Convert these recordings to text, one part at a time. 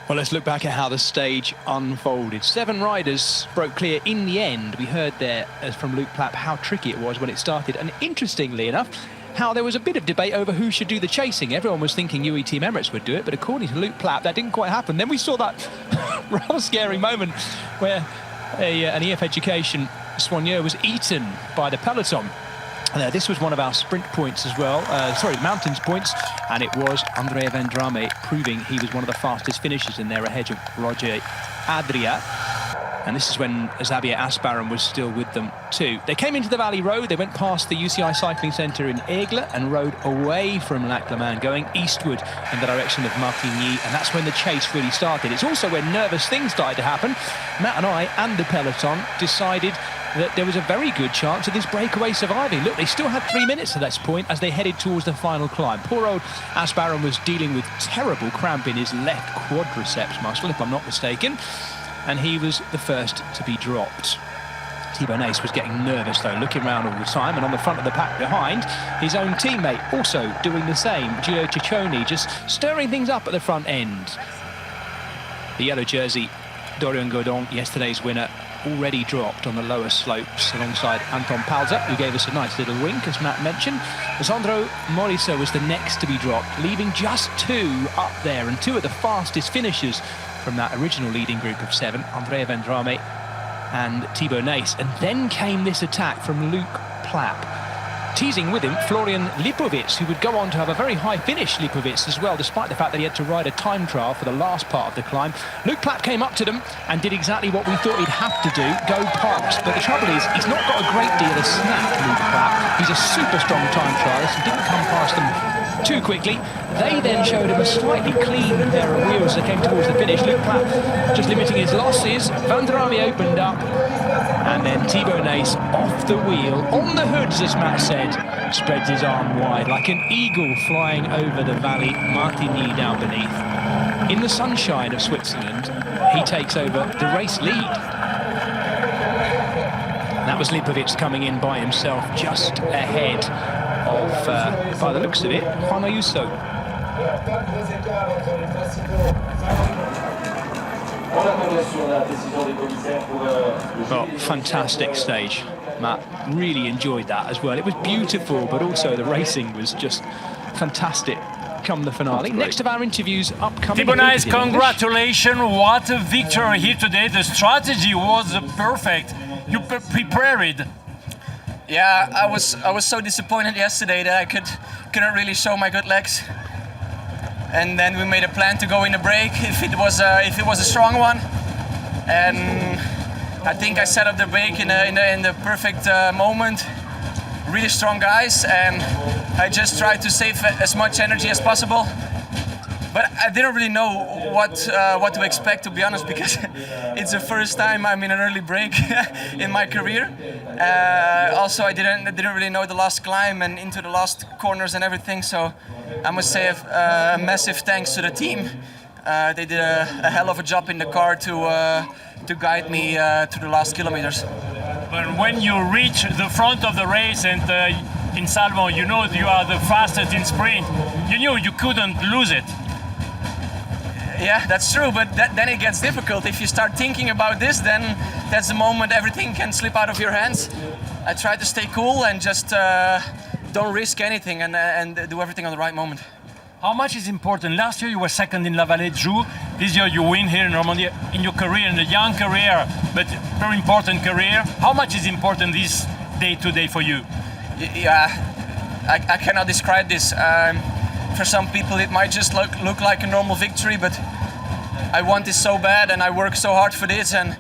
Well, let's look back at how the stage unfolded. 7 riders broke clear in the end. We heard there from Luke Plapp how tricky it was when it started. And interestingly enough, how there was a bit of debate over who should do the chasing. Everyone was thinking UAE Team Emirates would do it, but according to Luke Plapp, that didn't quite happen. Then we saw that rather scary moment where an EF Education soigneur was eaten by the peloton. This was one of our sprint points as well, mountains points, and it was Andrea Vendrame proving he was one of the fastest finishers in there ahead of Roger Adria. And this is when Xavier Asparon was still with them too. They came into the Valley Road, they went past the UCI Cycling Centre in Aigle and rode away from Lac Le Mans, going eastward in the direction of Martigny, and that's when the chase really started. It's also when nervous things started to happen. Matt and I and the peloton decided that there was a very good chance of this breakaway surviving. Look, they still had 3 minutes at this point as they headed towards the final climb. Poor old Asparon was dealing with terrible cramp in his left quadriceps muscle, if I'm not mistaken, and he was the first to be dropped. Thibaut Nace was getting nervous though, looking around all the time, and on the front of the pack behind, his own teammate also doing the same. Gio Ciccone just stirring things up at the front end. The yellow jersey, Dorian Godon, yesterday's winner, already dropped on the lower slopes alongside Anton Palza, who gave us a nice little wink, as Matt mentioned. Sandro Morisot was the next to be dropped, leaving just 2 up there, and 2 of the fastest finishers from that original leading group of 7, Andrea Vendrame and Thibaut Nace. And then came this attack from Luke Plapp, teasing with him Florian Lipovic, who would go on to have a very high finish, Lipovic, as well, despite the fact that he had to ride a time trial for the last part of the climb. Luke Plapp came up to them and did exactly what we thought he'd have to do, go past. But the trouble is, he's not got a great deal of snack, Luke Plapp. He's a super strong time trialist and didn't come past them too quickly. They then showed him a slightly clean pair of wheels that came towards the finish. Luke Plapp just limiting his losses. Vendrame opened up, and then Thibaut Nace off the wheel, on the hoods, as Matt said, spreads his arm wide like an eagle flying over the valley, Martigny down beneath. In the sunshine of Switzerland, he takes over the race lead. That was Lipovic coming in by himself, just ahead of, by the looks of it, Juan Ayuso. Oh, fantastic stage, Matt. Really enjoyed that as well. It was beautiful, but also the racing was just fantastic come the finale. Next of our interviews upcoming. Thibaut Nace, congratulations. What a victory here today. The strategy was perfect. You prepared. Yeah, I was so disappointed yesterday that I couldn't really show my good legs. And then we made a plan to go in a break if it was a strong one. And I think I set up the break in the perfect moment. Really strong guys, and I just tried to save as much energy as possible. But I didn't really know what to expect, to be honest, because it's the first time I'm in an early break in my career. Also, I didn't really know the last climb and into the last corners and everything. So I must say a massive thanks to the team. They did a hell of a job in the car to guide me to the last kilometers. But when you reach the front of the race and in Salmon, you know you are the fastest in sprint. You knew you couldn't lose it. Yeah, that's true, but then it gets difficult. If you start thinking about this, then that's the moment everything can slip out of your hands. I try to stay cool and just don't risk anything and do everything on the right moment. How much is important? Last year you were second in La Vallée de Joux. This year you win here in Romandie in your career, in a young career, but very important career. How much is important this day today for you? Yeah, I cannot describe this. For some people it might just look like a normal victory, but I want this so bad and I work so hard for this, and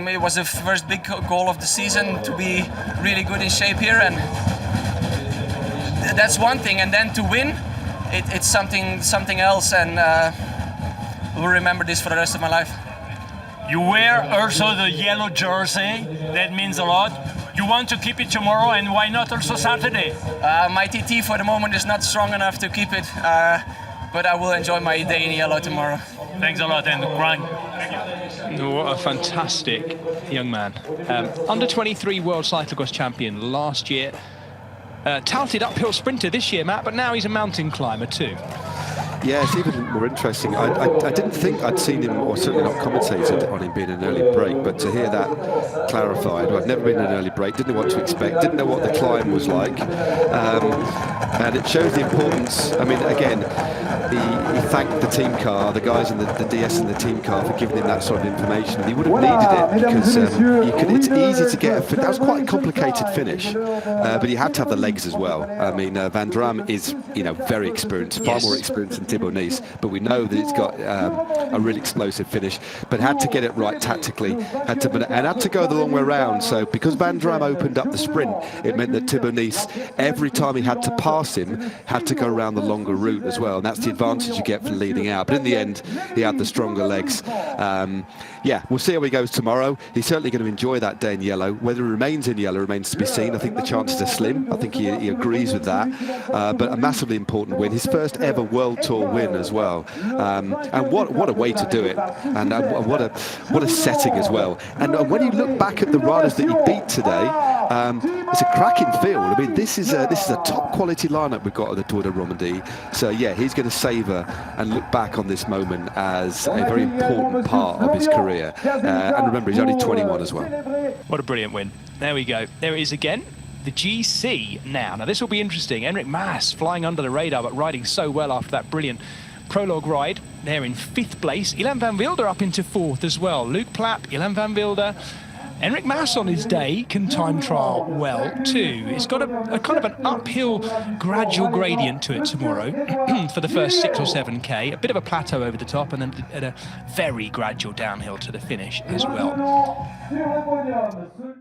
it was the first big goal of the season to be really good in shape here, and that's one thing, and then to win, it's something else, and we'll remember this for the rest of my life. You wear also the yellow jersey, that means a lot. You want to keep it tomorrow, and why not also Saturday? My TT for the moment is not strong enough to keep it, but I will enjoy my day in yellow tomorrow. Thanks a lot, and Ryan. What a fantastic young man. Under 23 World Cyclocross champion last year. Touted uphill sprinter this year, Matt, but now he's a mountain climber too. Yeah, it's even more interesting. I didn't think I'd seen him, or certainly not commentated on him being an early break, but to hear that clarified, I've never been in an early break, didn't know what to expect, didn't know what the climb was like, and it shows the importance. I mean, again, he thanked the team car, the guys in the DS and the team car, for giving him that sort of information. He would have needed it because it's easy to get that was quite a complicated finish, but he had to have the legs as well. I mean, Van Dram is, you know, very experienced, far more experienced than Thibaut Nice, but we know that he's got a really explosive finish, but had to get it right tactically, had to go the long way around. So because Van Dram opened up the sprint, it meant that Thibaut Nice, every time he had to pass him, had to go around the longer route as well, and that's the advantage you get for leading out. But in the end, he had the stronger legs. Yeah, we'll see how he goes tomorrow. He's certainly going to enjoy that day in yellow. Whether he remains in yellow remains to be seen. I think the chances are slim. I think he agrees with that. But a massively important win, his first ever World Tour win as well. And what a way to do it, and what a setting as well. And when you look back at the riders that he beat today, it's a cracking field. I mean, this is a top quality lineup we've got at the Tour de Romandie. So yeah, he's going to savour and look back on this moment as a very important part of his career. And remember, he's only 21 as well. What a brilliant win. There we go. There it is again. The GC now. Now this will be interesting. Enric Mas flying under the radar, but riding so well after that brilliant prologue ride. There in 5th place. Ilan van Wilder up into 4th as well. Luke Plapp, Ilan van Wilder. Enric Mas on his day can time trial well too. It's got a kind of an uphill gradual gradient to it tomorrow for the first 6 or 7k, a bit of a plateau over the top, and then a very gradual downhill to the finish as well.